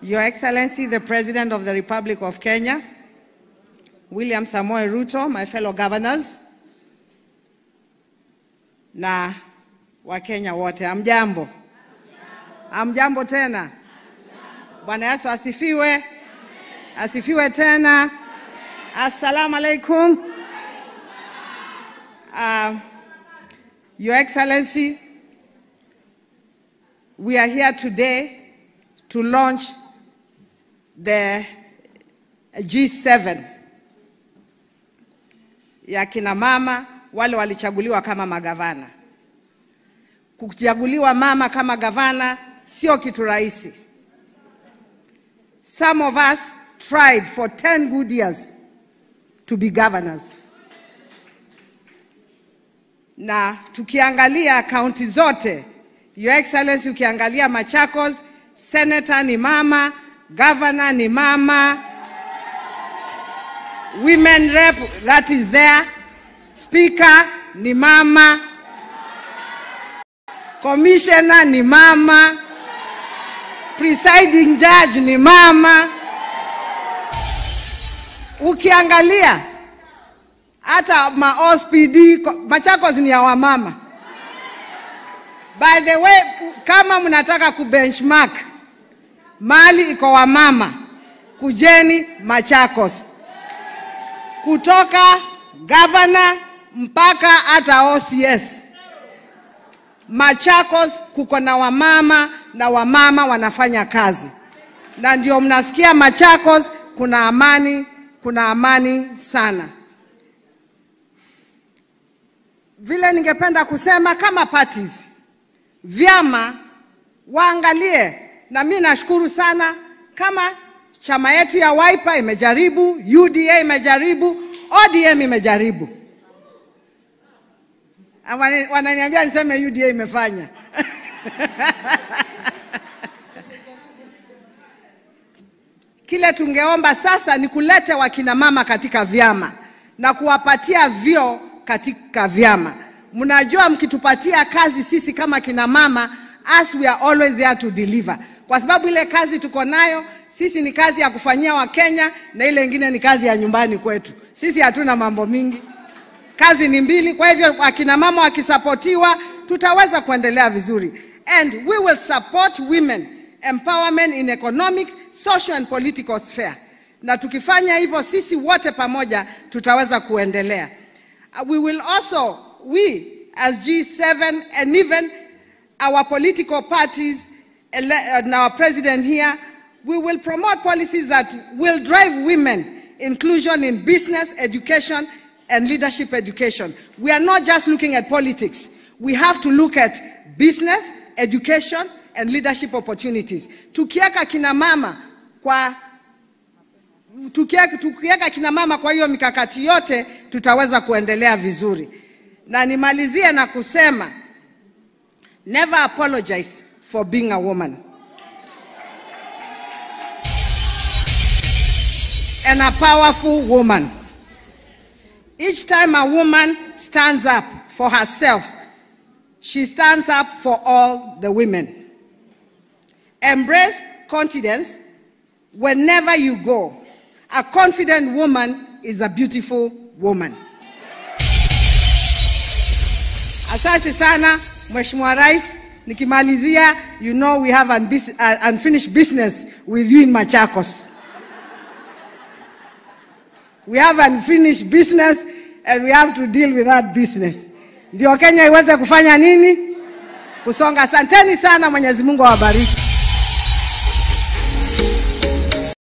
Your Excellency, the President of the Republic of Kenya, William Samoei Ruto, my fellow governors, na Wakenya wote, amjambo. Amjambo tena. Bwana Yesu asifiwe. Asifiwe tena. Assalamu alaikum. Your Excellency, we are here today to launch the G7 ya kina mama wale walichaguliwa kama magavana. Kuchaguliwa mama kama gavana sio kitu rahisi. Some of us tried for 10 good years to be governors. Na tukiangalia kaunti zote, Your Excellency, ukiangalia Machakos, Senator ni mama, Governor ni mama, Women Rep that is there, Speaker ni mama, Commissioner ni mama, Presiding Judge ni mama. Ukiangalia hata ma-OSPD, Machakos ni ya wamama. By the way, kama mnataka kubenchmark mali iko wamama, kujeni Machakos. Kutoka governor mpaka hata OCS. Machakos kuko na wamama na wamama wanafanya kazi. Na ndio mnasikia Machakos kuna amani sana. Vile ningependa kusema kama parties, vyama waangalie, na mimi nashukuru sana kama chama yetu ya Wiper imejaribu, UDA imejaribu, ODM imejaribu. Wananiambia niseme UDA imefanya. Kile tungeomba sasa ni kulete wakina mama katika vyama na kuwapatia vyo katika vyama. Mnajua mkitupatia kazi sisi kama kina mama, as we are always there to deliver. Kwa sababu ile kazi tuko nayo, sisi ni kazi ya kufanyia wa Kenya na ile nyingine ni kazi ya nyumbani kwetu. Sisi hatuna mambo mingi. Kazi ni mbili, kwa hivyo akina mama wakisapotiwa tutaweza kuendelea vizuri. And we will support women empowerment in economics, social and political sphere. Na tukifanya hivyo sisi wote pamoja tutaweza kuendelea. We will also, we as G7 and even our political parties and our president here, we will promote policies that will drive women inclusion in business, education, and leadership education. We are not just looking at politics. We have to look at business, education, and leadership opportunities. Tukiweka kina mama kwa hiyo mikakati yote, tutaweza kuendelea vizuri. Na nimalizie na kusema, never apologize for being a woman. And a powerful woman. Each time a woman stands up for herself, she stands up for all the women. Embrace confidence whenever you go. A confident woman is a beautiful woman. Asante sana, Mheshimiwa Rais. Nikimalizia, you know we have unfinished business with you in Machakos. We have unfinished business and we have to deal with that business. Ndio Kenya iweze kufanya nini? Kusonga. Asanteni sana, Mwenyezi Mungu awabariki.